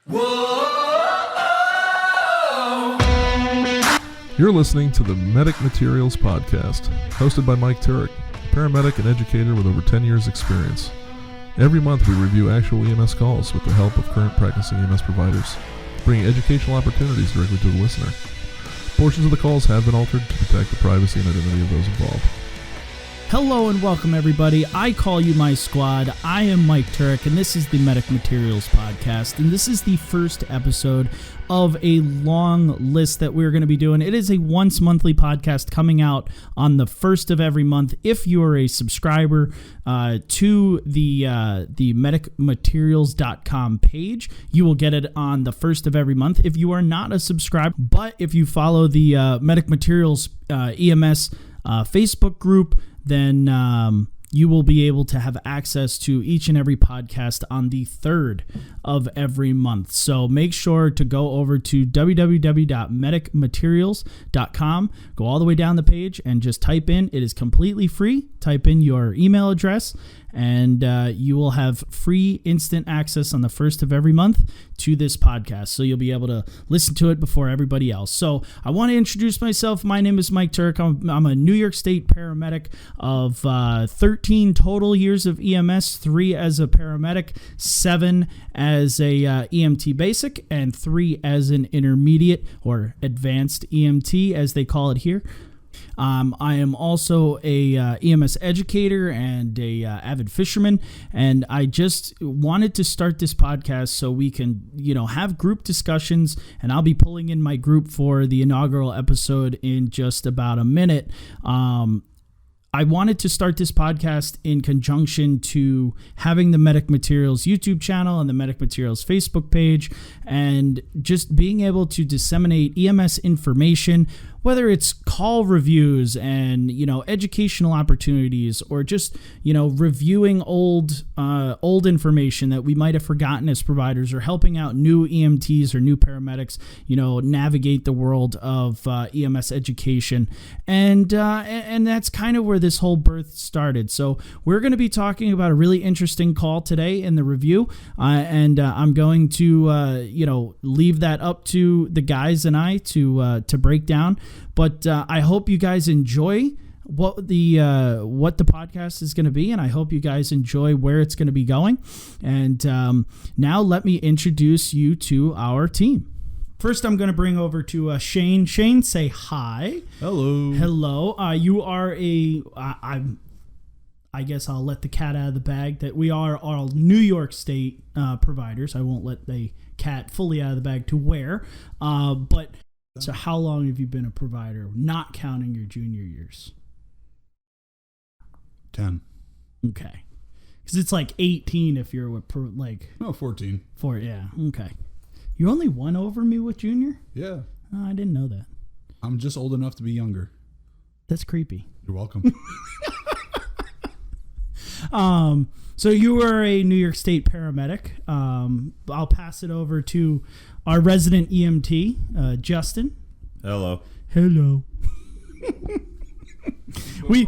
You're listening to the Medic Materials Podcast, hosted by Mike Turek, paramedic and educator with over 10 years' experience. Every month we review actual EMS calls with the help of current practicing EMS providers, bringing educational opportunities directly to the listener. Portions of the calls have been altered to protect the privacy and identity of those involved. Hello and welcome everybody. I call you my squad. I am Mike Turek and this is the Medic Materials Podcast, and this is the first episode of a long list that we're going to be doing. It is a once monthly podcast coming out on the first of every month. If you are a subscriber to the medicmaterials.com page, you will get it on the first of every month. If you are not a subscriber, but if you follow the Medic Materials EMS Facebook group, then you will be able to have access to each and every podcast on the 3rd of every month. So make sure to go over to www.medicmaterials.com, go all the way down the page and just type in, it is completely free, type in your email address, and you will have free instant access on the 1st of every month to this podcast. So you'll be able to listen to it before everybody else. So I want to introduce myself. My name is Mike Turek. I'm a New York State paramedic of 13 total years of EMS, 3 as a paramedic, 7 as a EMT basic, and 3 as an intermediate or advanced EMT, as they call it here. I am also a EMS educator and a avid fisherman, and I just wanted to start this podcast so we can, have group discussions, and I'll be pulling in my group for the inaugural episode in just about a minute. I wanted to start this podcast in conjunction to having the Medic Materials YouTube channel and the Medic Materials Facebook page, and just being able to disseminate EMS information, whether it's call reviews and, educational opportunities, or just, reviewing old information that we might have forgotten as providers, or helping out new EMTs or new paramedics, navigate the world of EMS education. And that's kind of where this whole birth started. So we're going to be talking about a really interesting call today in the review. And I'm going to, leave that up to the guys and I to break down. But I hope you guys enjoy what the podcast is going to be, and I hope you guys enjoy where it's going to be going. And now let me introduce you to our team. First, I'm going to bring over to Shane. Shane, say hi. Hello. Hello. You are I guess I'll let the cat out of the bag that we are all New York State providers. I won't let the cat fully out of the bag to where. But so how long have you been a provider, not counting your junior years? 10. Okay. Because it's like 18 if you're with, 14. 4, yeah, okay. You're only 1 over me with junior? Yeah. Oh, I didn't know that. I'm just old enough to be younger. That's creepy. You're welcome. So you were a New York State paramedic. I'll pass it over to our resident EMT, Justin. Hello. Hello. we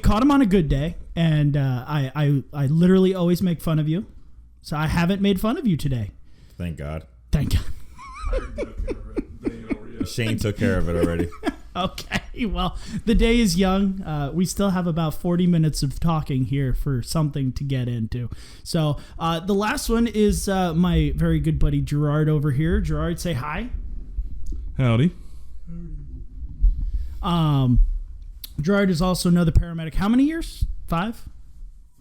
caught him on a good day, and I literally always make fun of you, so I haven't made fun of you today. Thank God. Thank God. Shane took care of it already. Okay, well, the day is young. We still have about 40 minutes of talking here for something to get into. So the last one is my very good buddy Gerard over here. Gerard, say hi. Howdy. Gerard is also another paramedic. How many years? 5?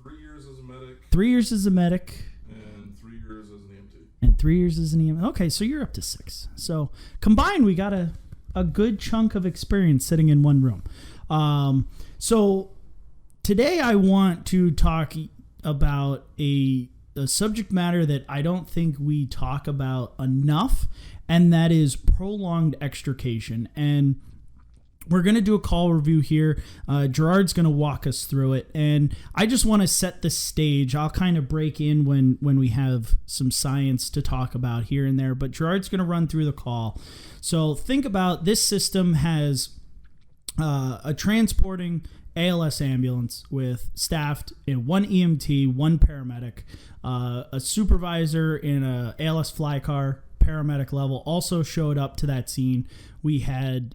3 years as a medic. 3 years as a medic. And 3 years as an EMT. And 3 years as an EMT. Okay, so you're up to 6. So combined, we got a good chunk of experience sitting in one room. So today I want to talk about a subject matter that I don't think we talk about enough, and that is prolonged extrication. And we're going to do a call review here. Gerard's going to walk us through it, and I just want to set the stage. I'll kind of break in when we have some science to talk about here and there, but Gerard's going to run through the call. So think about this system has a transporting ALS ambulance with staffed in one EMT, one paramedic, a supervisor in a ALS fly car, paramedic level, also showed up to that scene. We had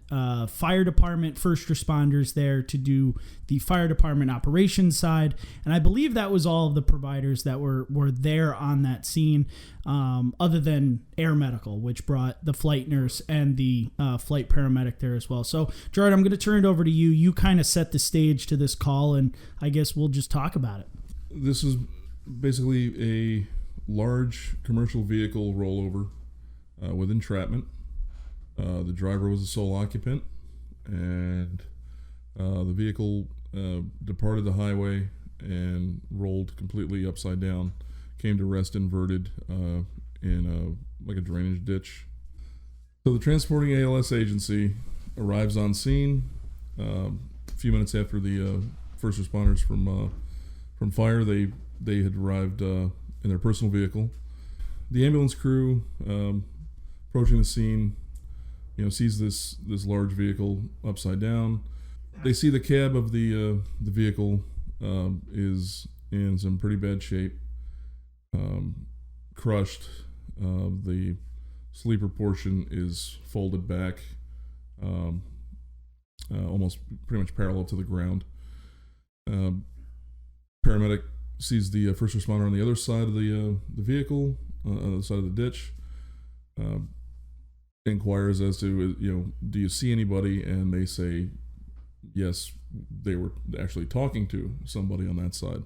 fire department first responders there to do the fire department operations side, and I believe that was all of the providers that were there on that scene, other than air medical, which brought the flight nurse and the flight paramedic there as well. So, Gerard, I'm going to turn it over to you. You kind of set the stage to this call, and I guess we'll just talk about it. This is basically a large commercial vehicle rollover with entrapment. The driver was the sole occupant, and the vehicle departed the highway and rolled completely upside down, came to rest inverted in like a drainage ditch. So the transporting ALS agency arrives on scene a few minutes after the first responders from fire. They had arrived in their personal vehicle. The ambulance crew approaching the scene, sees this large vehicle upside down. They see the cab of the vehicle is in some pretty bad shape, crushed. The sleeper portion is folded back, almost pretty much parallel to the ground. Paramedic sees the first responder on the other side of the vehicle, on the other side of the ditch. Inquires as to, do you see anybody? And they say, yes, they were actually talking to somebody on that side.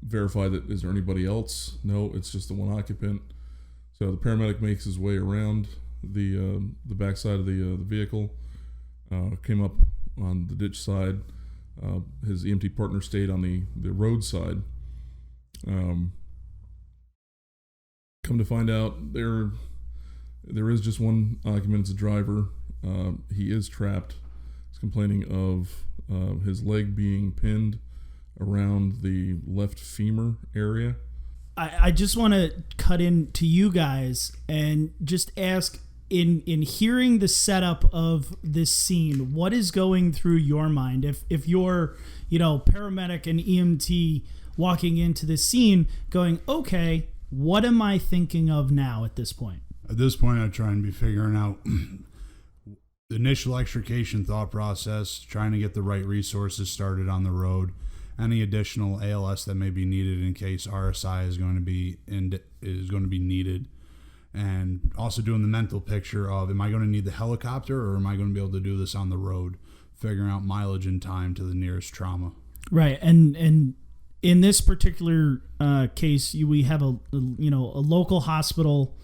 Verify that, is there anybody else? No, it's just the one occupant. So the paramedic makes his way around the backside of the vehicle, came up on the ditch side. His EMT partner stayed on the road side. Come to find out, there is just one occupant, it's a driver. He is trapped. He's complaining of his leg being pinned around the left femur area. I just want to cut in to you guys and just ask, in hearing the setup of this scene, what is going through your mind? If you're, paramedic and EMT walking into the scene going, okay, what am I thinking of now at this point? At this point, I try and be figuring out the initial extrication thought process, trying to get the right resources started on the road, any additional ALS that may be needed in case RSI is going to be needed, and also doing the mental picture of, am I going to need the helicopter or am I going to be able to do this on the road, figuring out mileage and time to the nearest trauma. Right, and in this particular case, we have a local hospital,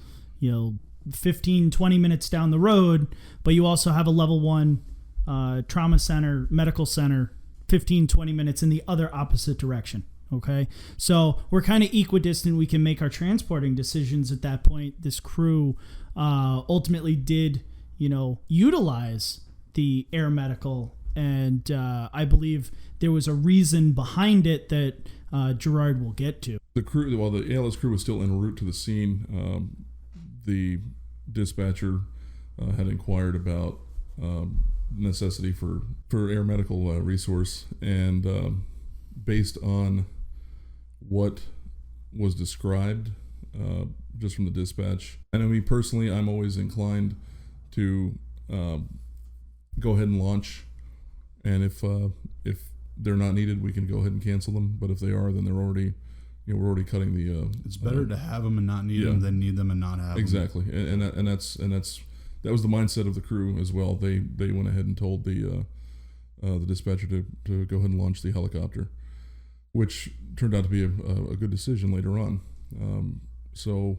15, 20 minutes down the road, but you also have a level 1 trauma center, medical center, 15, 20 minutes in the other opposite direction. Okay. So we're kind of equidistant. We can make our transporting decisions at that point. This crew ultimately did, utilize the air medical. And I believe there was a reason behind it that Gerard will get to. The crew, while the ALS crew was still en route to the scene, the dispatcher had inquired about necessity for air medical resource, and based on what was described just from the dispatch, and I mean personally, I'm always inclined to go ahead and launch, and if they're not needed, we can go ahead and cancel them. But if they are, then they're already, we're already cutting the. It's better to have them and not need them than need them and not have them. Exactly, and that was the mindset of the crew as well. They went ahead and told the dispatcher to go ahead and launch the helicopter, which turned out to be a good decision later on. So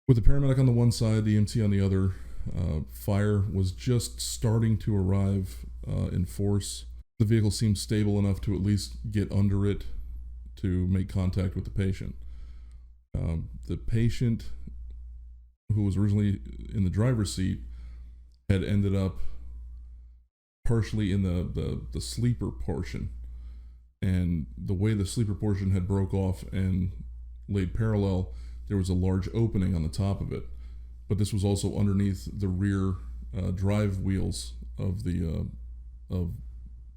with the paramedic on the one side, the EMT on the other, fire was just starting to arrive in force. The vehicle seemed stable enough to at least get under it to make contact with the patient. The patient, who was originally in the driver's seat, had ended up partially in the sleeper portion. And the way the sleeper portion had broke off and laid parallel, there was a large opening on the top of it. But this was also underneath the rear drive wheels of the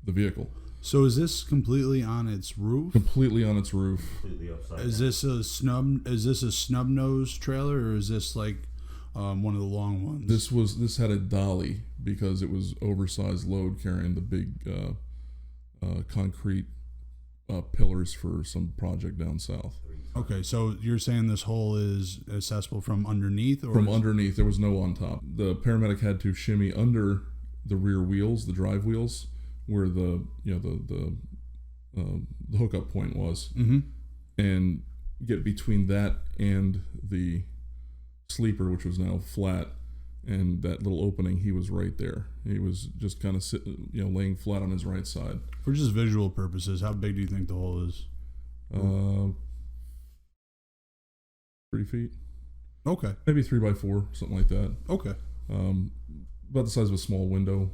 vehicle. So is this completely on its roof? Completely on its roof. Completely upside Is down. this a snub nose trailer, or is this like one of the long ones? This had a dolly because it was oversized load carrying the big concrete pillars for some project down south. Okay, so you're saying this hole is accessible from underneath, or From underneath, there was no on top. The paramedic had to shimmy under the rear wheels, the drive wheels, where the hookup point was, Mm-hmm. and get between that and the sleeper, which was now flat, and that little opening. He was right there. He was just kind of sitting, laying flat on his right side. For just visual purposes, how big do you think the hole is? 3 feet, Okay. maybe 3x4, something like that. Okay. About the size of a small window.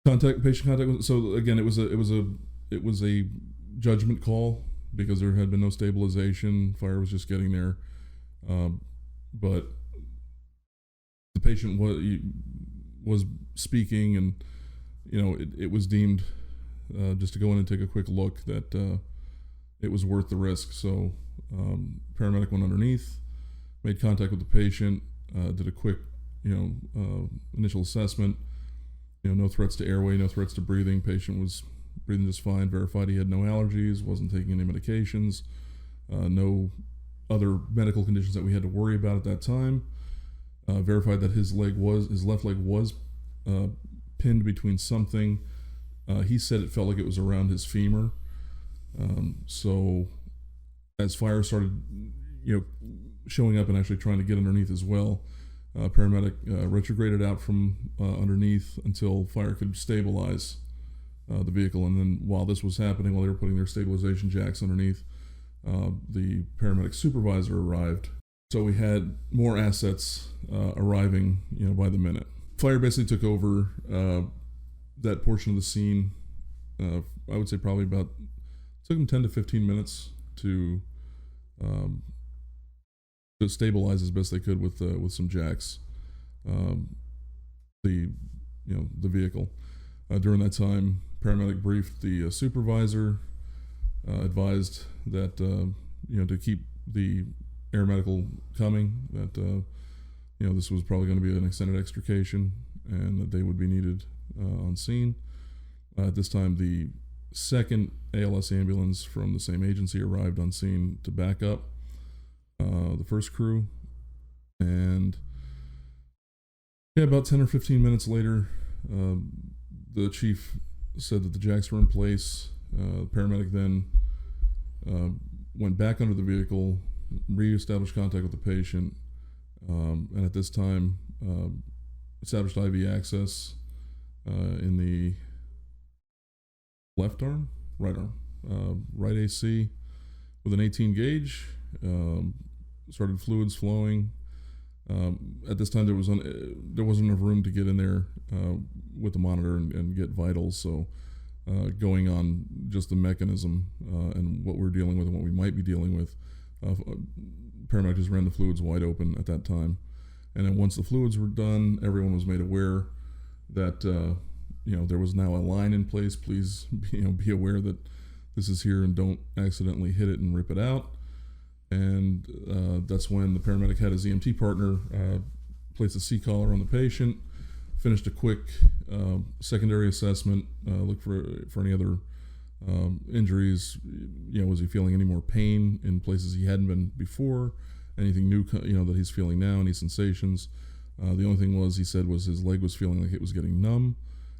Patient contact. So again, it was a judgment call because there had been no stabilization. Fire was just getting there, but the patient was speaking, and it was deemed just to go in and take a quick look that it was worth the risk. So paramedic went underneath, made contact with the patient, did a quick initial assessment. No threats to airway, no threats to breathing. Patient was breathing just fine. Verified he had no allergies, wasn't taking any medications, no other medical conditions that we had to worry about at that time. Verified that his left leg was pinned between something. He said it felt like it was around his femur. So as fire started, showing up and actually trying to get underneath as well, paramedic retrograded out from underneath until fire could stabilize the vehicle. And then while this was happening, while they were putting their stabilization jacks underneath, the paramedic supervisor arrived. So we had more assets arriving, by the minute. Fire basically took over that portion of the scene. I would say probably took them 10 to 15 minutes to stabilize as best they could with some jacks the vehicle. During that time, paramedic briefed the supervisor, advised that to keep the air medical coming, that this was probably going to be an extended extrication and that they would be needed on scene. At this time, the second ALS ambulance from the same agency arrived on scene to back up the first crew, and about 10 or 15 minutes later, the chief said that the jacks were in place. The paramedic then went back under the vehicle, re-established contact with the patient, and at this time established IV access in the left arm, right arm, right AC with an 18 gauge. Started fluids flowing. At this time, there wasn't enough room to get in there with the monitor and get vitals. So going on just the mechanism and what we're dealing with and what we might be dealing with, paramedic just ran the fluids wide open at that time. And then once the fluids were done, everyone was made aware that there was now a line in place. Please be aware that this is here and don't accidentally hit it and rip it out. And that's when the paramedic had his EMT partner place a C-collar on the patient, finished a quick secondary assessment, looked for any other injuries. Was he feeling any more pain in places he hadn't been before? Anything new, that he's feeling now? Any sensations? The only thing he said was his leg was feeling like it was getting numb,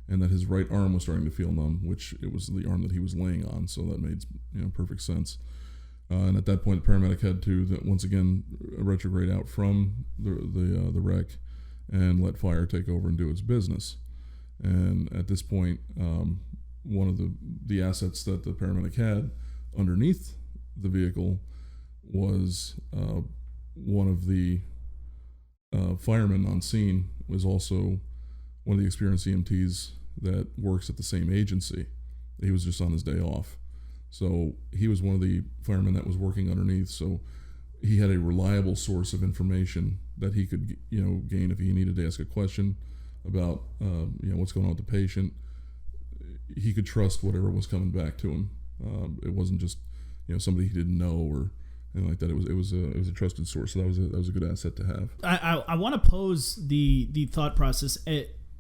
and that his right arm was starting to feel numb, which it was the arm that he was laying on. So that made perfect sense. And at that point, the paramedic had to once again retrograde out from the wreck and let fire take over and do its business. And at this point, one of the assets that the paramedic had underneath the vehicle was one of the firemen on scene was also one of the experienced EMTs that works at the same agency. He was just on his day off. So he was one of the firemen that was working underneath. So he had a reliable source of information that he could, gain if he needed to ask a question about what's going on with the patient, he could trust whatever was coming back to him. It wasn't just somebody he didn't know or anything like that. It was a trusted source. So that was a good asset to have. I want to pose the thought process.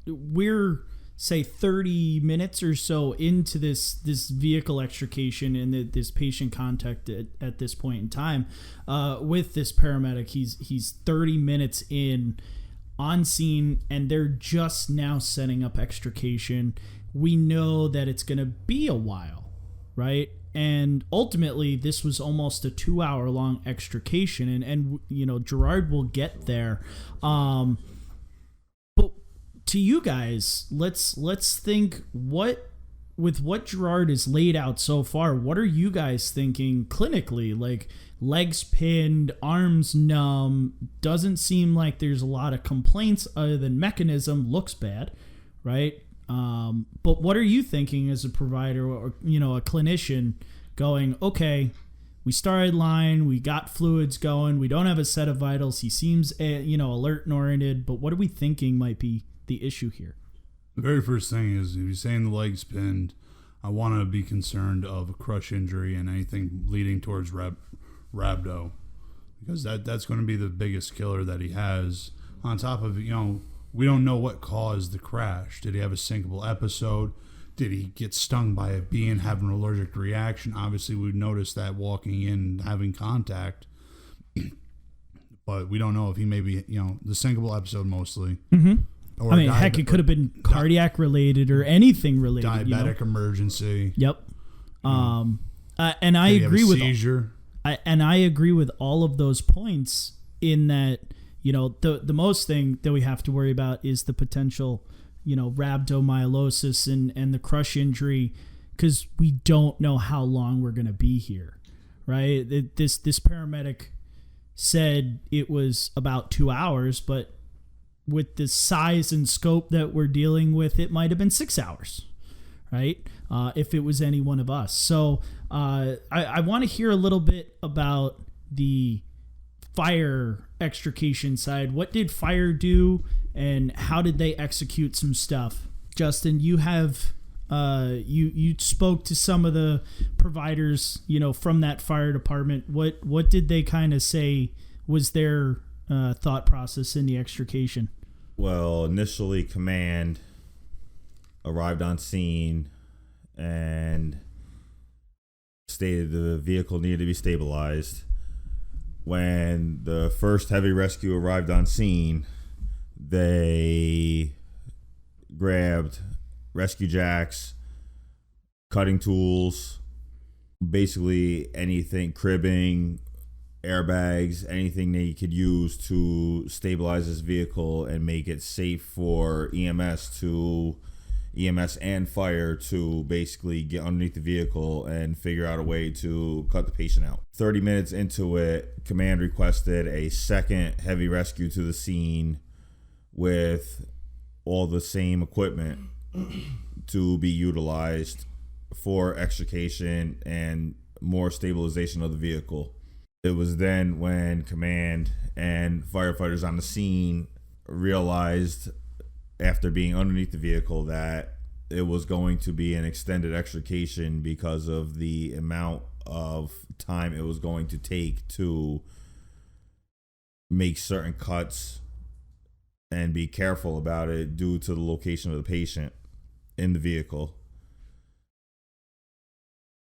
We're say 30 minutes or so into this vehicle extrication and this patient contact at this point in time with this paramedic. He's 30 minutes in on scene, and they're just now setting up extrication. We know that it's going to be a while, right? And ultimately, this was almost a 2-hour long extrication, and Gerard will get there. But to you guys, let's think with what Gerard has laid out so far. What are you guys thinking clinically? Like, legs pinned, arms numb. Doesn't seem like there's a lot of complaints other than mechanism looks bad, right? But what are you thinking as a provider or a clinician going, okay, we started line, we got fluids going, we don't have a set of vitals, he seems alert and oriented, but what are we thinking might be the issue here? The very first thing is, if you're saying the leg's pinned, I want to be concerned of a crush injury and anything leading towards rhabdo, because that's going to be the biggest killer that he has. On top of we don't know what caused the crash. Did he have a syncopal episode? Did he get stung by a bee and have an allergic reaction? Obviously, we've noticed that walking in and having contact. But we don't know if he may be, the syncopal episode mostly. Mm-hmm. Or heck, it could have been cardiac related or anything related. Diabetic emergency. Yep. And I agree with seizure. I agree with all of those points in that. The most thing that we have to worry about is the potential, rhabdomyolysis and the crush injury, because we don't know how long we're going to be here, right? This paramedic said it was about 2 hours, but with the size and scope that we're dealing with, it might have been 6 hours, right? If it was any one of us. So I want to hear a little bit about the fire extrication side. What did fire do, and how did they execute some stuff? Justin, you have you spoke to some of the providers, from that fire department. What did they kind of say was their thought process in the extrication? Well, initially, command arrived on scene and stated the vehicle needed to be stabilized. When the first heavy rescue arrived on scene, they grabbed rescue jacks, cutting tools, basically anything, cribbing, airbags, anything they could use to stabilize this vehicle and make it safe for EMS and fire to basically get underneath the vehicle and figure out a way to cut the patient out. 30 minutes into it, command requested a second heavy rescue to the scene with all the same equipment to be utilized for extrication and more stabilization of the vehicle. It was then when command and firefighters on the scene realized, after being underneath the vehicle, that it was going to be an extended extrication because of the amount of time it was going to take to make certain cuts and be careful about it due to the location of the patient in the vehicle,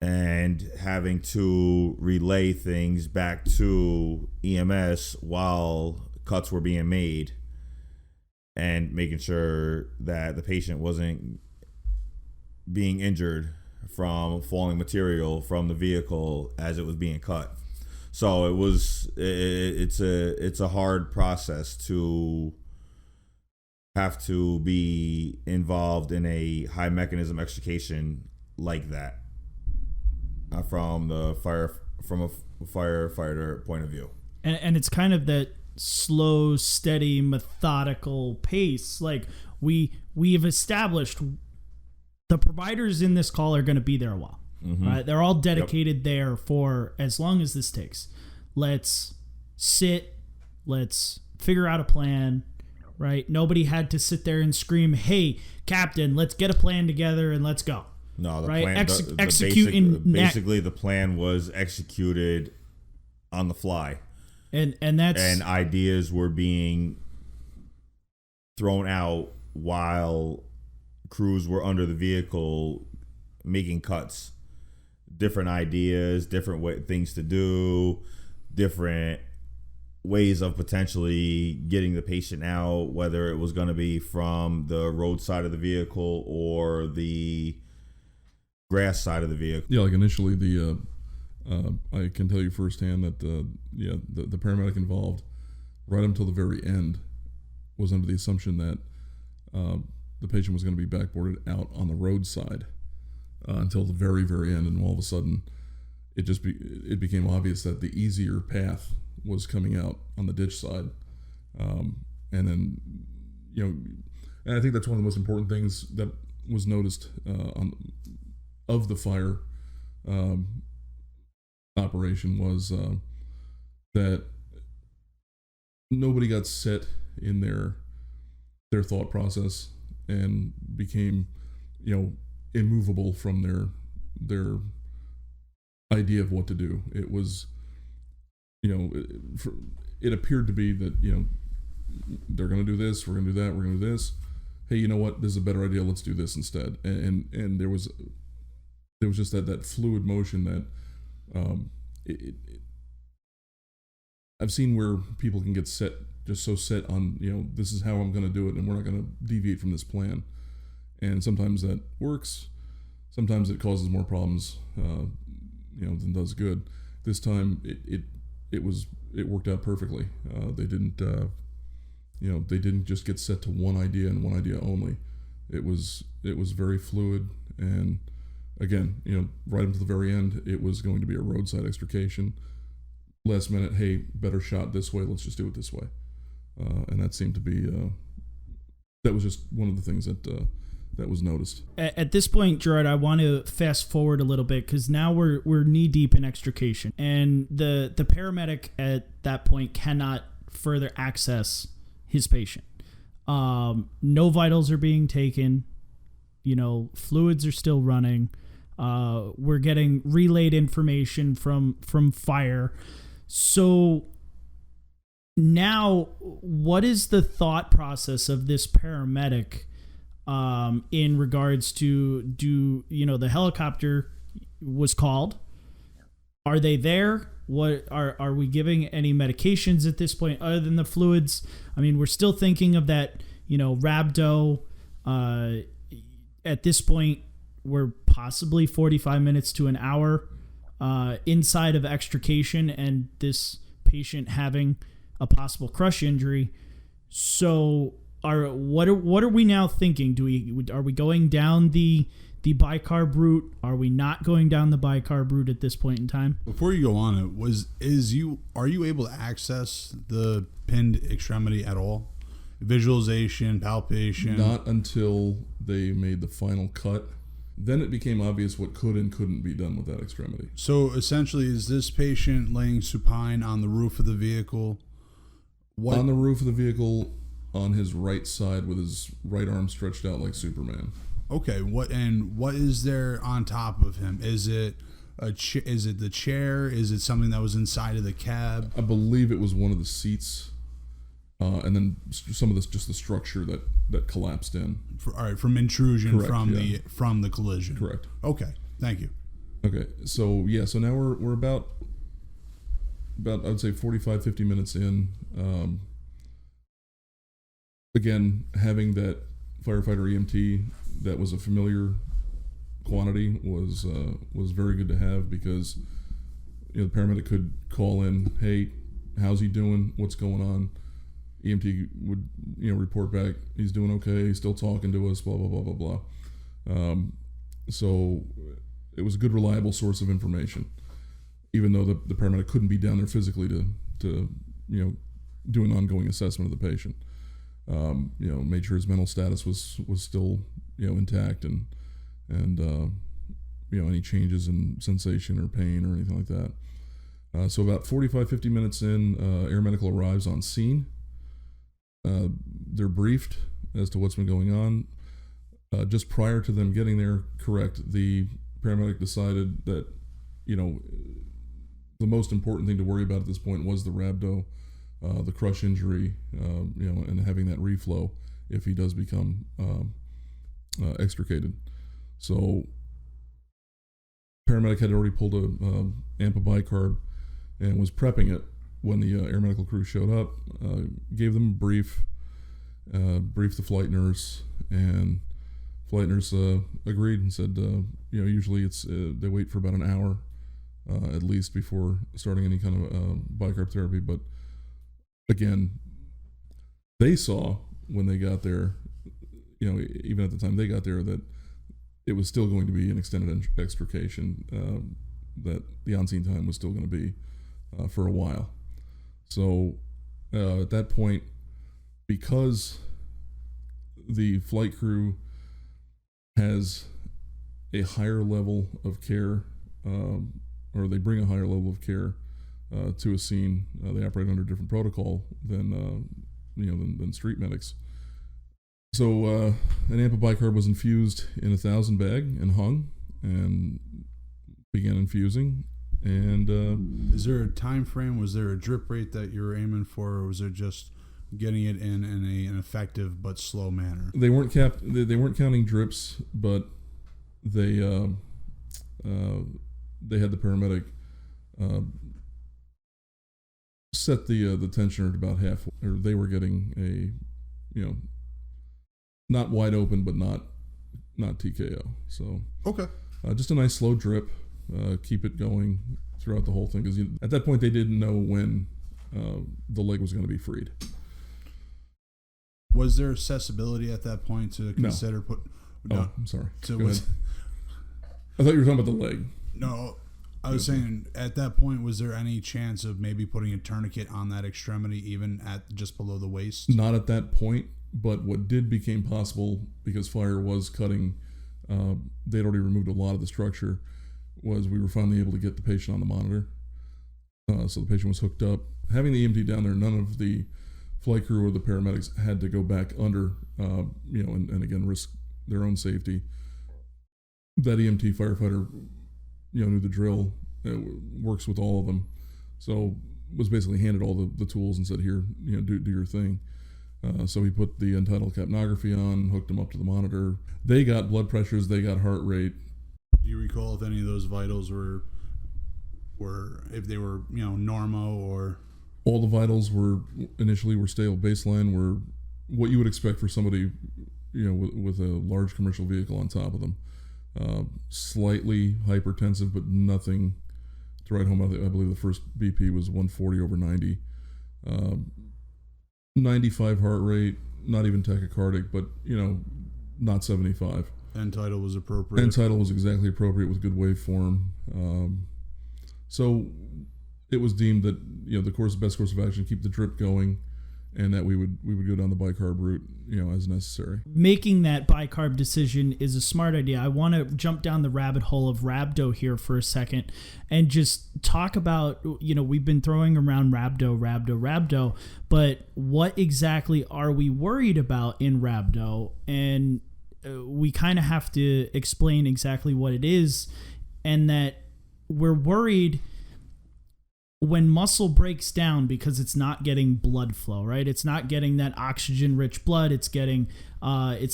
and having to relay things back to EMS while cuts were being made, and making sure that the patient wasn't being injured from falling material from the vehicle as it was being cut. So it's a hard process to have to be involved in a high mechanism extrication like that from a firefighter point of view. And it's kind of that slow, steady, methodical pace. Like we've established the providers in this call are going to be there a while. Mm-hmm. Right? They're all dedicated there for as long as this takes. Let's sit. Let's figure out a plan. right? Nobody had to sit there and scream, "Hey, Captain, let's get a plan together and let's go." No, the right? plan, Executing the plan was executed on the fly, and ideas were being thrown out while crews were under the vehicle making cuts, different ideas, different things to do, different ways of potentially getting the patient out, whether it was going to be from the road side of the vehicle or the grass side of the vehicle. Yeah, like initially I can tell you firsthand that the paramedic involved right until the very end was under the assumption that the patient was going to be backboarded out on the roadside until the very, very end, and all of a sudden it became obvious that the easier path was coming out on the ditch side, and then and I think that's one of the most important things that was noticed of the fire operation was that nobody got set in their thought process and became immovable from their idea of what to do. It was it appeared to be that they're going to do this, we're going to do that, we're going to do this. Hey, you know what? This is a better idea. Let's do this instead. And there was just that fluid motion that I've seen where people can get set on this is how I'm going to do it, and we're not going to deviate from this plan. And sometimes that works. Sometimes it causes more problems than does good. This time it worked out perfectly. They didn't just get set to one idea and one idea only. It was very fluid, and again, right up to the very end, it was going to be a roadside extrication. Last minute, hey, better shot this way. Let's just do it this way. And that seemed to be that was just one of the things that was noticed. At this point, Gerard, I want to fast forward a little bit because now we're knee deep in extrication, and the paramedic at that point cannot further access his patient. No vitals are being taken. Fluids are still running. We're getting relayed information from fire. So now, what is the thought process of this paramedic in regards to the helicopter was called? Are they there? What are we giving any medications at this point other than the fluids? I mean, we're still thinking of that, rhabdo. At this point, we're possibly 45 minutes to an hour inside of extrication, and this patient having a possible crush injury. So, what are we now thinking? Are we going down the bicarb route? Are we not going down the bicarb route at this point in time? Before you go on, are you able to access the pinned extremity at all? Visualization, palpation? Not until they made the final cut. Then it became obvious what could and couldn't be done with that extremity. So essentially, is this patient laying supine on the roof of the vehicle? On the roof of the vehicle, on his right side, with his right arm stretched out like Superman. Okay, what is there on top of him? Is it is it the chair? Is it something that was inside of the cab? I believe it was one of the seats, and then some of this just the structure that collapsed in. From intrusion. Correct, from the collision. Correct. Okay, thank you. Okay, so now we're about I'd say 45-50 minutes in. Again, having that firefighter EMT that was a familiar quantity was very good to have, because the paramedic could call in, hey, how's he doing? What's going on? EMT would report back, he's doing okay, he's still talking to us, blah blah blah blah blah. So it was a good, reliable source of information, even though the paramedic couldn't be down there physically to do an ongoing assessment of the patient. Made sure his mental status was still intact, and any changes in sensation or pain or anything like that. So about 45-50 minutes in, air medical arrives on scene. they're briefed as to what's been going on. Just prior to them getting there, correct, the paramedic decided that, the most important thing to worry about at this point was the rhabdo, the crush injury, and having that reflow if he does become extricated. So paramedic had already pulled a AMPA bicarb and was prepping it when the air medical crew showed up, gave them a briefed the flight nurse, and flight nurse agreed and said, usually it's they wait for about an hour at least before starting any kind of bicarb therapy. But again, they saw when they got there, even at the time they got there, that it was still going to be an extended extrication, that the on-scene time was still going to be for a while. So at that point, because the flight crew has a higher level of care, or they bring a higher level of care to a scene, they operate under a different protocol than street medics. So an AMPA bicarb was infused in 1,000 bag and hung and began infusing. And is there a time frame? Was there a drip rate that you were aiming for, or was it just getting it in an effective but slow manner? They weren't they weren't counting drips, but they had the paramedic set the tensioner at about half, or they were getting a not wide open, but not TKO. So okay, just a nice slow drip. Keep it going throughout the whole thing, because at that point they didn't know when the leg was going to be freed. Was there accessibility at that point to consider No, I'm sorry. So I thought you were talking about the leg. No, I was saying at that point, was there any chance of maybe putting a tourniquet on that extremity, even at just below the waist? Not at that point, but what did became possible, because fire was cutting, they'd already removed a lot of the structure, was we were finally able to get the patient on the monitor. So the patient was hooked up. Having the EMT down there, none of the flight crew or the paramedics had to go back under, and again, risk their own safety. That EMT firefighter, knew the drill, works with all of them. So was basically handed all the tools and said, here, do your thing. So he put the Untitled capnography on, hooked them up to the monitor. They got blood pressures, they got heart rate. Do you recall if any of those vitals were if they were, normal, or? All the vitals were stable. Baseline were what you would expect for somebody, with a large commercial vehicle on top of them. Slightly hypertensive, but nothing to write home. I believe the first BP was 140/90. 95 heart rate, not even tachycardic, but not 75. N-tidal was appropriate. N-tidal was exactly appropriate with good waveform. So it was deemed that the best course of action, keep the drip going, and that we would go down the bicarb route, as necessary. Making that bicarb decision is a smart idea. I want to jump down the rabbit hole of rhabdo here for a second and just talk about, we've been throwing around rhabdo, but what exactly are we worried about in rhabdo? And we kind of have to explain exactly what it is, and that we're worried when muscle breaks down because it's not getting blood flow, right? It's not getting that oxygen-rich blood. It's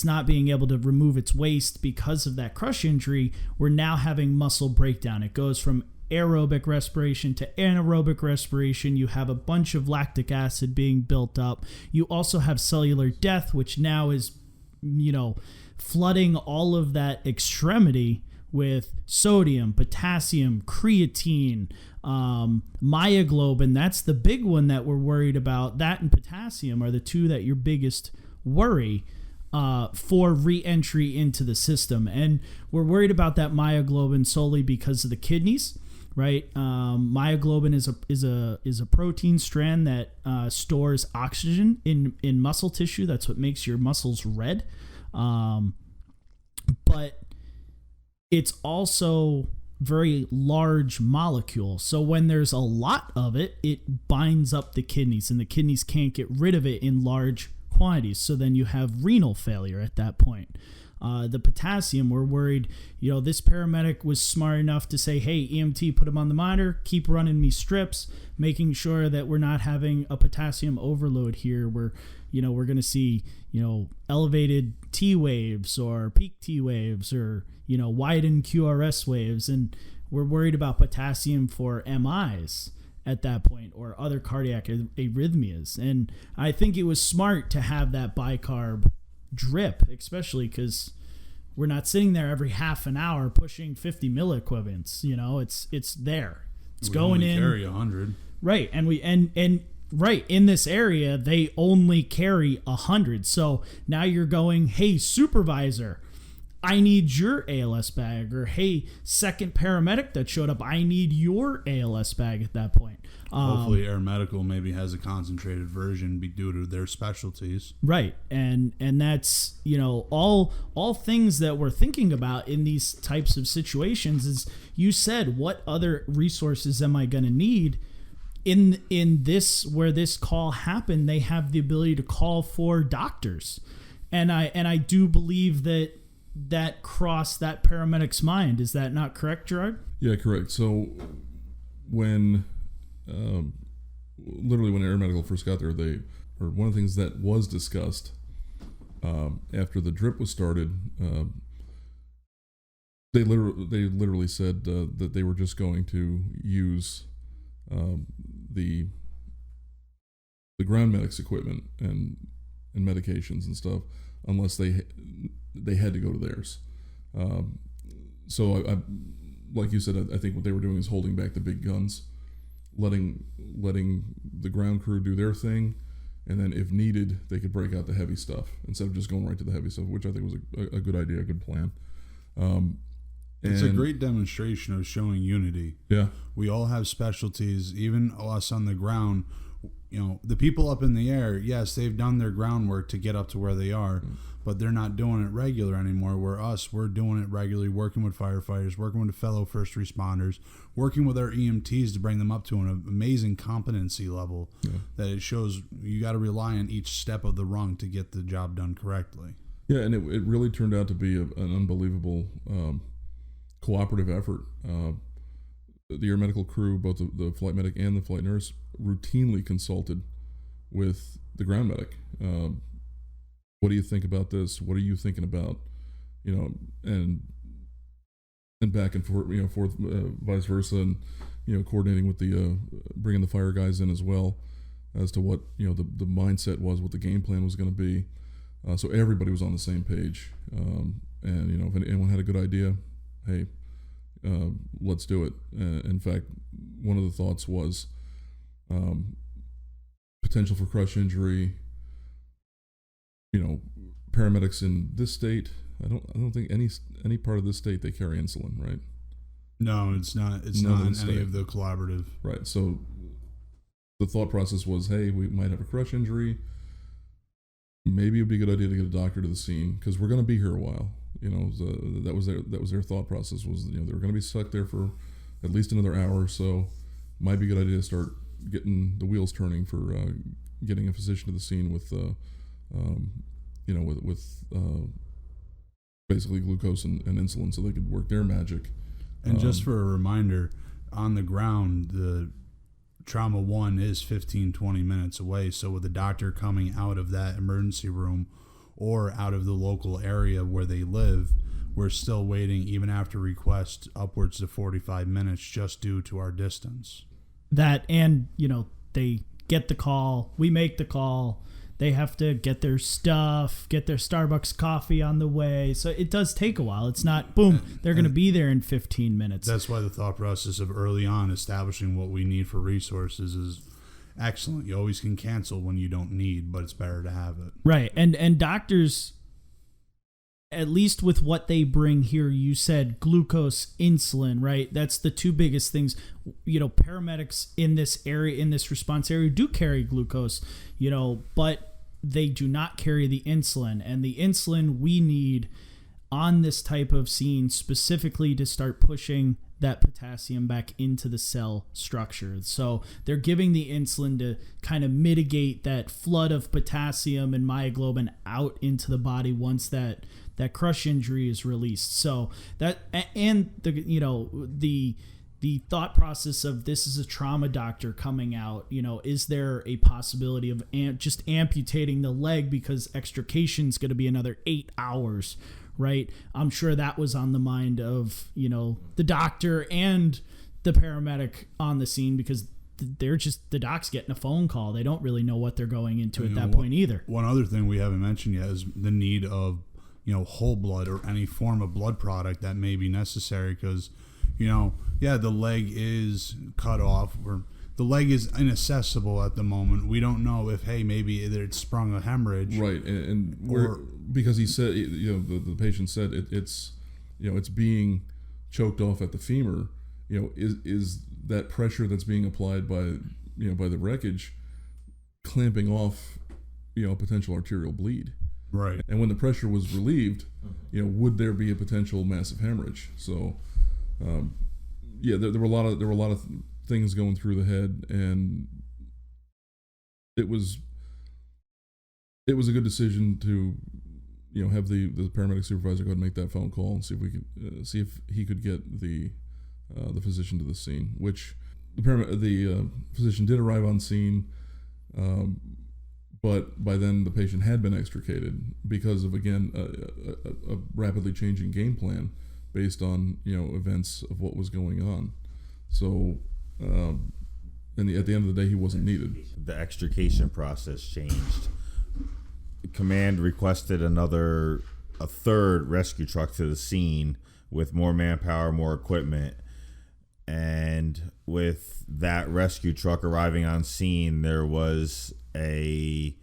not being able to remove its waste because of that crush injury. We're now having muscle breakdown. It goes from aerobic respiration to anaerobic respiration. You have a bunch of lactic acid being built up. You also have cellular death, which now is, flooding all of that extremity with sodium, potassium, creatine, myoglobin. That's the big one that we're worried about. That and potassium are the two that your biggest worry for re-entry into the system. And we're worried about that myoglobin solely because of the kidneys, right? Myoglobin is a protein strand that stores oxygen in muscle tissue. That's what makes your muscles red. But it's also very large molecule. So when there's a lot of it, it binds up the kidneys, and the kidneys can't get rid of it in large quantities. So then you have renal failure at that point. The potassium, we're worried, this paramedic was smart enough to say, hey, EMT, put him on the monitor, keep running me strips, making sure that we're not having a potassium overload here where, we're going to see, elevated T waves or peak T waves or, widened QRS waves. And we're worried about potassium for MIs at that point or other cardiac arrhythmias. And I think it was smart to have that bicarb drip, especially because we're not sitting there every half an hour pushing 50 milliequivalents. It's there. It's we going only in. Carry 100. Right, and right in this area they only carry 100. So now you're going, hey supervisor, I need your ALS bag, or hey second paramedic that showed up, I need your ALS bag at that point. Hopefully Air Medical maybe has a concentrated version due to their specialties. Right. And that's, all things that we're thinking about in these types of situations is, you said, what other resources am I going to need? In this, where this call happened, they have the ability to call for doctors. And I do believe that crossed that paramedic's mind. Is that not correct, Gerard? Yeah, correct. So when literally when Air Medical first got there, one of the things that was discussed after the drip was started, they literally said that they were just going to use the ground medics equipment and medications and stuff unless they had to go to theirs. So I like you said, I think what they were doing is holding back the big guns, letting the ground crew do their thing, and then if needed, they could break out the heavy stuff instead of just going right to the heavy stuff, which I think was a good idea, a good plan. It's a great demonstration of showing unity. Yeah. We all have specialties, even us on the ground. The people up in the air, yes, they've done their groundwork to get up to where they are, but they're not doing it regular anymore. We're doing it regularly, working with firefighters, working with fellow first responders, working with our EMTs to bring them up to an amazing competency level that it shows you got to rely on each step of the rung to get the job done correctly. Yeah, and it really turned out to be an unbelievable cooperative effort. The air medical crew, both the flight medic and the flight nurse, routinely consulted with the ground medic. What do you think about this? What are you thinking about? And back and forth, vice versa, and coordinating with the bringing the fire guys in as well as to what the mindset was, what the game plan was going to be. So everybody was on the same page, and if anyone had a good idea, hey, let's do it. In fact, one of the thoughts was potential for crush injury. Paramedics in this state, I don't think any part of this state they carry insulin, right? No, it's not. It's not in any of the collaborative. Right. So the thought process was, hey, we might have a crush injury. Maybe it'd be a good idea to get a doctor to the scene because we're going to be here a while. That was their thought process was, they were going to be stuck there for at least another hour or so. Might be a good idea to start getting the wheels turning for getting a physician to the scene with basically glucose and insulin so they could work their magic. And just for a reminder, on the ground, the trauma 1 is 15-20 minutes away. So with the doctor coming out of that emergency room or out of the local area where they live, we're still waiting, even after request, upwards to 45 minutes just due to our distance. That, and, they get the call, we make the call, they have to get their stuff, get their Starbucks coffee on the way. So it does take a while. It's not, boom, they're going to be there in 15 minutes. That's why the thought process of early on establishing what we need for resources is excellent. You always can cancel when you don't need, but it's better to have it. Right. And doctors, at least with what they bring here, you said glucose, insulin, right? That's the two biggest things. Paramedics in this area, in this response area, do carry glucose, but they do not carry the insulin. And the insulin we need on this type of scene specifically to start pushing that potassium back into the cell structure. So they're giving the insulin to kind of mitigate that flood of potassium and myoglobin out into the body once that crush injury is released. So that, and the thought process of this is a trauma doctor coming out, is there a possibility of just amputating the leg because extrication is going to be another 8 hours, right? I'm sure that was on the mind of, the doctor and the paramedic on the scene, because they're just, the doc's getting a phone call. They don't really know what they're going into at that point either. One other thing we haven't mentioned yet is the need of, whole blood or any form of blood product that may be necessary, because the leg is cut off, or the leg is inaccessible at the moment. We don't know if, maybe it sprung a hemorrhage. Right, and because he said, the patient said it's being choked off at the femur. Is that pressure that's being applied by the wreckage clamping off, potential arterial bleed? Right. And when the pressure was relieved, would there be a potential massive hemorrhage? So. There were a lot of things going through the head, and it was a good decision to have the paramedic supervisor go ahead and make that phone call and see if we could see if he could get the physician to the scene, which the physician did arrive on scene, but by then the patient had been extricated because of, again, a rapidly changing game plan based on events of what was going on. So at the end of the day, he wasn't needed. The extrication process changed. Command requested a third rescue truck to the scene with more manpower, more equipment, and with that rescue truck arriving on scene, there was a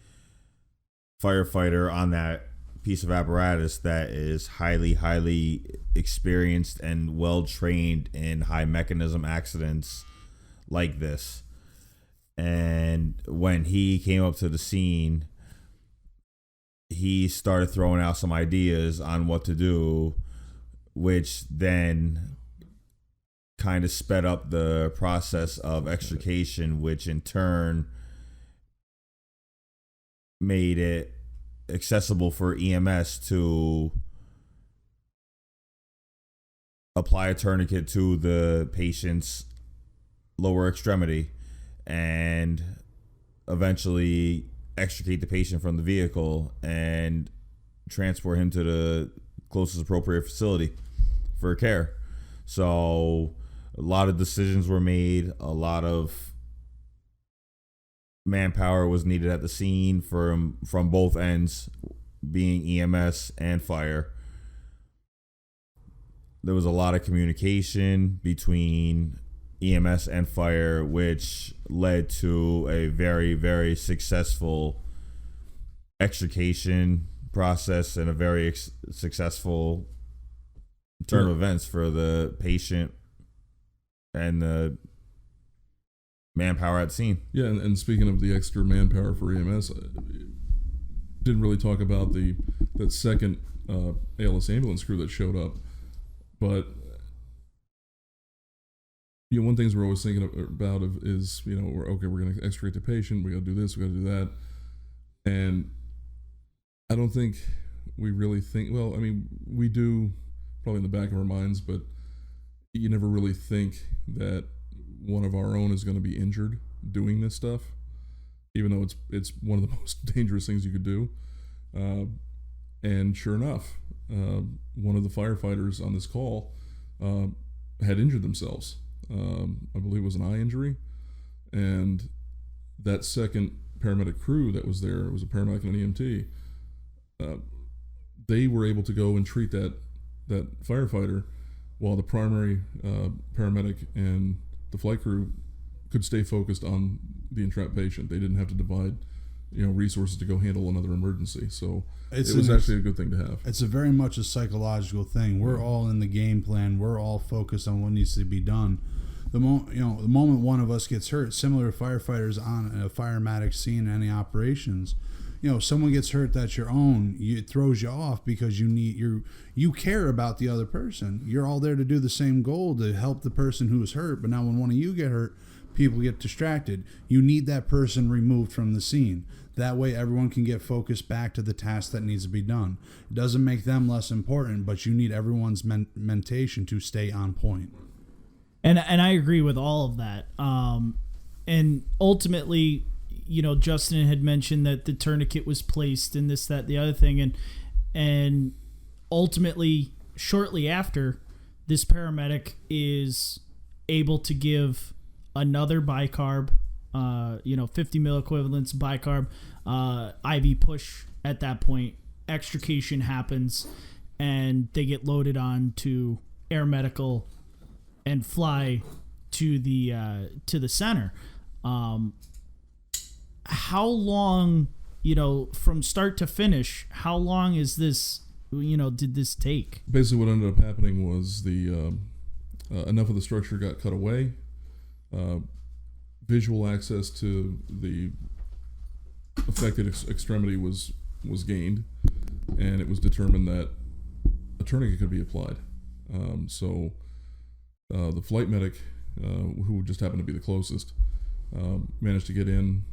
firefighter on that piece of apparatus that is highly experienced and well trained in high mechanism accidents like this. And when he came up to the scene, he started throwing out some ideas on what to do, which then kind of sped up the process of extrication, which in turn made it accessible for EMS to apply a tourniquet to the patient's lower extremity and eventually extricate the patient from the vehicle and transport him to the closest appropriate facility for care. So a lot of decisions were made, a lot of manpower was needed at the scene from both ends, being EMS and fire. There was a lot of communication between EMS and fire, which led to a very, very successful extrication process and a very successful turn of events for the patient and the manpower at the scene. Yeah, and speaking of the extra manpower for EMS, didn't really talk about that second ALS ambulance crew that showed up, but one things we're always thinking about is we're going to extricate the patient, we got to do this, we got to do that, and I don't think we really think. Well, I mean, we do probably in the back of our minds, but you never really think that one of our own is going to be injured doing this stuff, even though it's one of the most dangerous things you could do. And sure enough, one of the firefighters on this call had injured themselves. I believe it was an eye injury, and that second paramedic crew that was there, it was a paramedic and an EMT, they were able to go and treat that firefighter while the primary paramedic and the flight crew could stay focused on the entrapped patient. They didn't have to divide, resources to go handle another emergency. So it was actually a good thing to have. It's a very much a psychological thing. We're all in the game plan. We're all focused on what needs to be done. The moment one of us gets hurt, similar to firefighters on a firematic scene, any operations, someone gets hurt that's your own, it throws you off because you care about the other person. You're all there to do the same goal, to help the person who is hurt. But now when one of you get hurt, people get distracted. You need that person removed from the scene. That way everyone can get focused back to the task that needs to be done. It doesn't make them less important, but you need everyone's mentation to stay on point. And I agree with all of that. And ultimately, Justin had mentioned that the tourniquet was placed and this, that, the other thing. And ultimately, shortly after, this paramedic is able to give another bicarb, 50 mil equivalents bicarb, IV push at that point. Extrication happens, and they get loaded on to air medical and fly to the center. How long, from start to finish, how long is this, did this take? Basically what ended up happening was the enough of the structure got cut away. Visual access to the affected extremity was gained, and it was determined that a tourniquet could be applied. So the flight medic, who just happened to be the closest, managed to get in,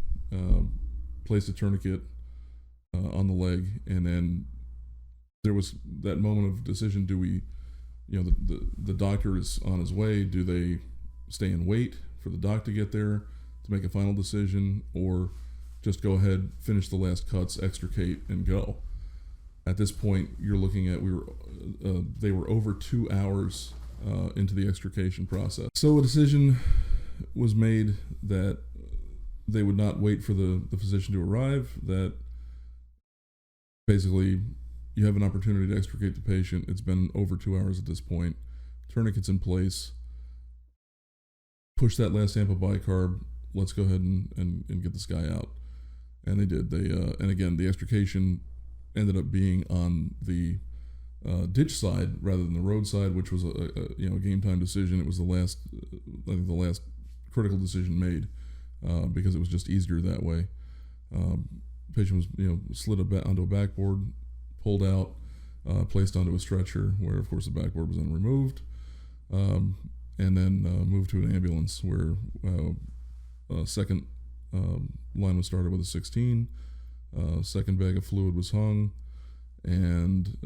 place a tourniquet on the leg, and then there was that moment of decision. Do we, the doctor is on his way, do they stay and wait for the doc to get there to make a final decision, or just go ahead, finish the last cuts, extricate, and go? At this point, you're looking at, they were over 2 hours into the extrication process. So a decision was made that they would not wait for the physician to arrive, that basically you have an opportunity to extricate the patient. It's been over 2 hours at this point. Tourniquet's in place. Push that last amp of bicarb. Let's go ahead and get this guy out. And they did. And again, the extrication ended up being on the ditch side rather than the road side, which was a game time decision. It was the last critical decision made because it was just easier that way. The patient was slid onto a backboard, pulled out, placed onto a stretcher, where of course the backboard was then removed, and then moved to an ambulance where a second line was started with a 16. Second bag of fluid was hung, and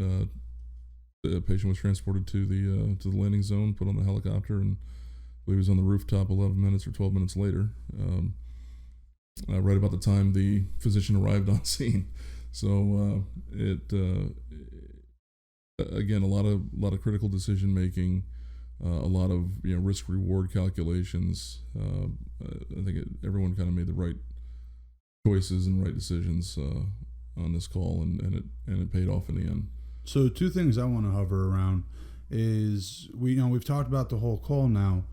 the patient was transported to the landing zone, put on the helicopter, and I believe he was on the rooftop 11 minutes or 12 minutes later, right about the time the physician arrived on scene. So again, a lot of critical decision making, a lot of risk reward calculations. I think everyone kind of made the right choices and right decisions on this call, and it paid off in the end. So two things I want to hover around is we've talked about the whole call now.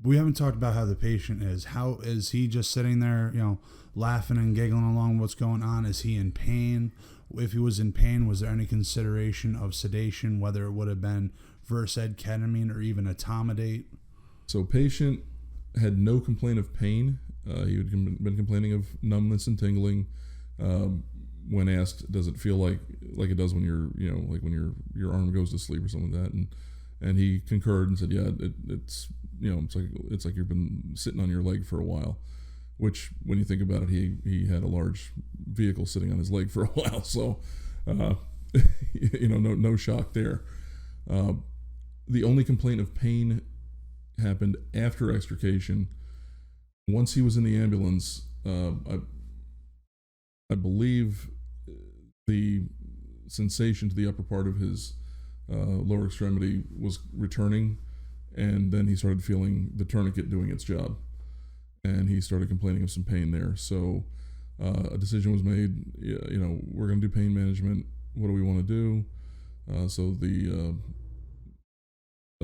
We haven't talked about how the patient is. How is he? Just sitting there, laughing and giggling along what's going on? Is he in pain? If he was in pain, was there any consideration of sedation, whether it would have been Versed, ketamine, or even etomidate? So patient had no complaint of pain. He had been complaining of numbness and tingling. When asked, does it feel like it does when like when your arm goes to sleep or something like that, and he concurred and said, yeah, it's like you've been sitting on your leg for a while, which when you think about it, he had a large vehicle sitting on his leg for a while, so no shock there. The only complaint of pain happened after extrication. Once he was in the ambulance, I believe the sensation to the upper part of his lower extremity was returning, and then he started feeling the tourniquet doing its job, and he started complaining of some pain there. So a decision was made, we're going to do pain management. What do we want to do? So the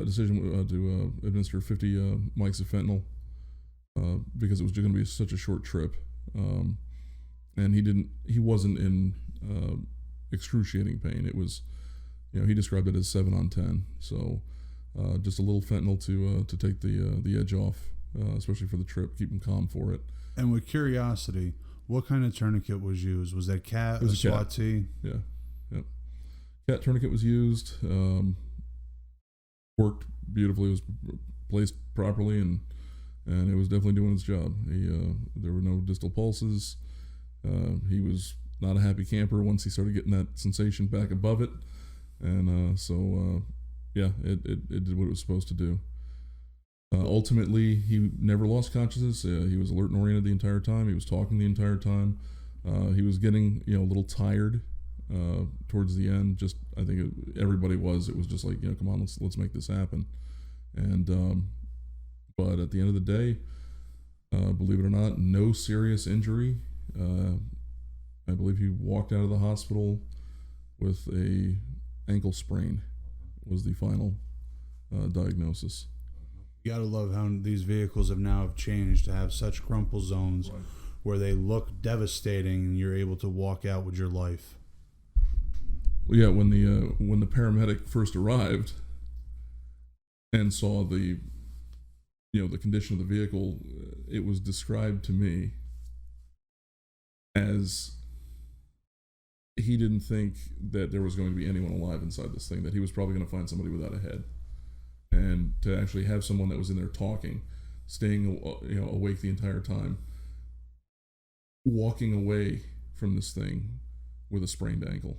decision to administer 50 mics of fentanyl because it was going to be such a short trip. And he wasn't in excruciating pain. It was, he described it as 7 on 10. So just a little fentanyl to take the edge off, especially for the trip, keep him calm for it. And with curiosity, What kind of tourniquet was used? Was that cat? It was a SWAT cat. T? Yeah. Yep. Cat tourniquet was used. Worked beautifully. It was placed properly, and it was definitely doing its job. There were no distal pulses. He was not a happy camper once he started getting that sensation back above it, and yeah, it did what it was supposed to do. Ultimately, he never lost consciousness. He was alert and oriented the entire time. He was talking the entire time. He was getting a little tired towards the end. Just I think everybody was. It was just like come on, let's make this happen. And but at the end of the day, believe it or not, no serious injury. I believe he walked out of the hospital with a ankle sprain. Was the final diagnosis. You gotta love how these vehicles have changed to have such crumple zones where they look devastating and you're able to walk out with your life. Well, yeah, when the paramedic first arrived and saw the the condition of the vehicle, it was described to me as he didn't think that there was going to be anyone alive inside this thing, that he was probably going to find somebody without a head. And to actually have someone that was in there talking, staying awake the entire time, walking away from this thing with a sprained ankle.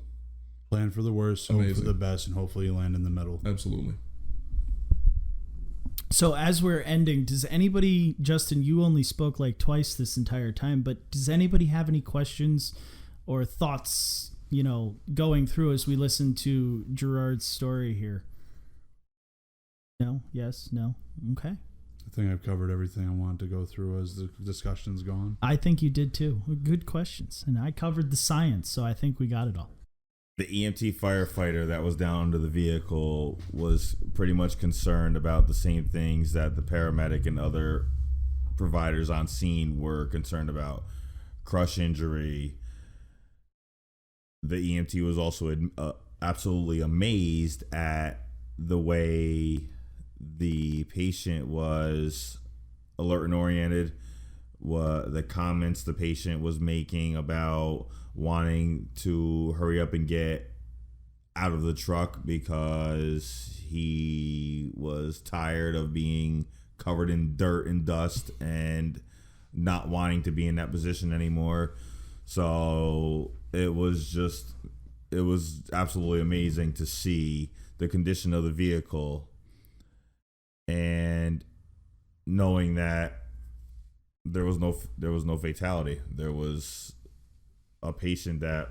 Plan for the worst, hope Amazing. for the best, and hopefully you land in the middle. Absolutely. So as we're ending, does anybody, Justin, you only spoke like twice this entire time, but does anybody have any questions or thoughts, going through as we listen to Gerard's story here? No? Yes? No? Okay. I think I've covered everything I wanted to go through as the discussion's gone. I think you did too. Good questions. And I covered the science, so I think we got it all. The EMT firefighter that was down under the vehicle was pretty much concerned about the same things that the paramedic and other providers on scene were concerned about. Crush injury. The EMT was also absolutely amazed at the way the patient was alert and oriented, the comments the patient was making about wanting to hurry up and get out of the truck because he was tired of being covered in dirt and dust and not wanting to be in that position anymore. So it was absolutely amazing to see the condition of the vehicle and knowing that there was no fatality. There was a patient that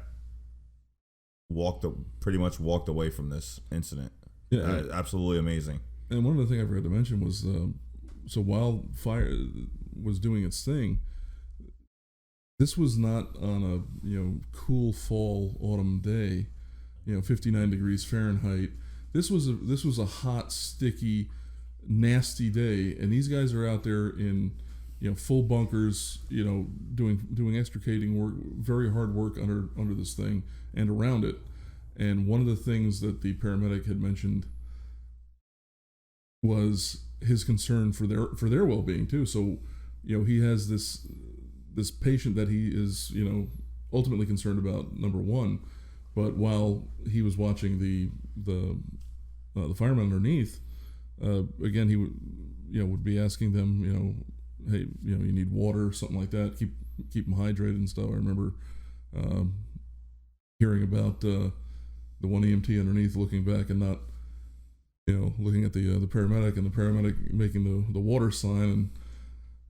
pretty much walked away from this incident. Yeah, absolutely amazing. And one of the things I forgot to mention was, so while fire was doing its thing, this was not on a cool fall autumn day, 59 degrees Fahrenheit. This was a hot, sticky, nasty day, and these guys are out there in full bunkers, doing extricating work, very hard work under this thing and around it. And one of the things that the paramedic had mentioned was his concern for their well-being too. So, he has this patient that he is, ultimately concerned about, number one. But while he was watching the fireman underneath, again, he would be asking them, hey, you need water, something like that. Keep them hydrated and stuff. I remember hearing about the one EMT underneath looking back and not, looking at the paramedic, and the paramedic making the water sign,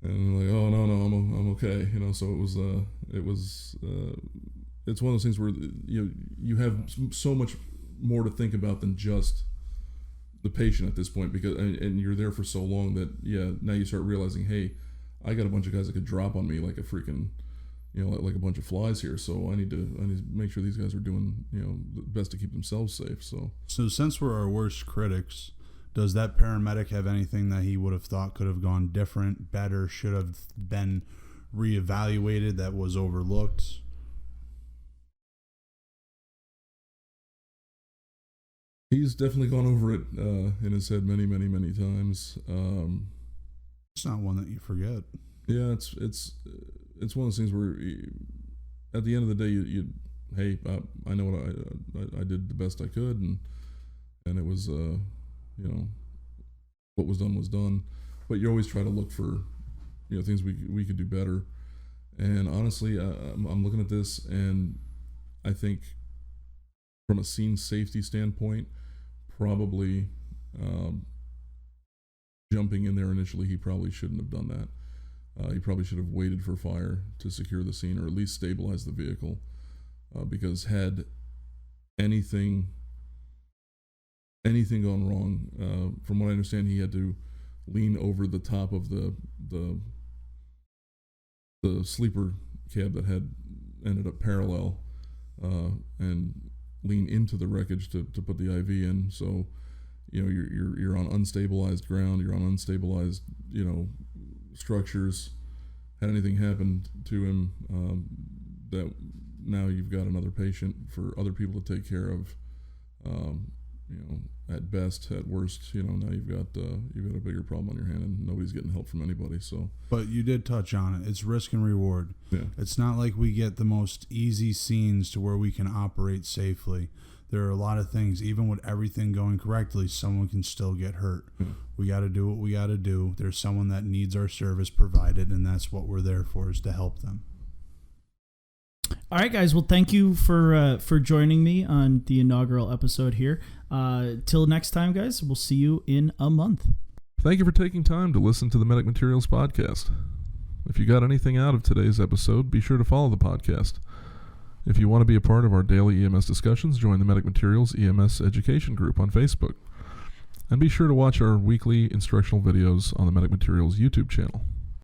and like, oh no, I'm okay. So it was it's one of those things where you have so much more to think about than just the patient at this point, because and you're there for so long that now you start realizing, hey, I got a bunch of guys that could drop on me like a freaking like a bunch of flies here, so I need to make sure these guys are doing the best to keep themselves safe. So since we're our worst critics, does that paramedic have anything that he would have thought could have gone different, better, should have been reevaluated, that was overlooked? He's definitely gone over it in his head many, many, many times. It's not one that you forget. Yeah, it's it's one of those things where at the end of the day, hey, I know what I did the best I could, and it was, what was done. But you always try to look for, things we could do better. And honestly, I'm looking at this, and I think from a scene safety standpoint, probably jumping in there initially, he probably shouldn't have done that. He probably should have waited for fire to secure the scene, or at least stabilize the vehicle, because had anything gone wrong, from what I understand, he had to lean over the top of the sleeper cab that had ended up parallel, and lean into the wreckage to put the IV in. So, you're on unstabilized ground, you're on unstabilized, structures. Had anything happened to him, that now you've got another patient for other people to take care of. At best, at worst, now you've got a bigger problem on your hand, and nobody's getting help from anybody. So, but you did touch on it. It's risk and reward. Yeah. It's not like we get the most easy scenes to where we can operate safely. There are a lot of things, even with everything going correctly, someone can still get hurt. Yeah. We got to do what we got to do. There's someone that needs our service provided, and that's what we're there for, is to help them. All right, guys. Well, thank you for joining me on the inaugural episode here. Till next time, guys. We'll see you in a month. Thank you for taking time to listen to the Medic Materials Podcast. If you got anything out of today's episode, be sure to follow the podcast. If you want to be a part of our daily EMS discussions, join the Medic Materials EMS Education Group on Facebook. And be sure to watch our weekly instructional videos on the Medic Materials YouTube channel.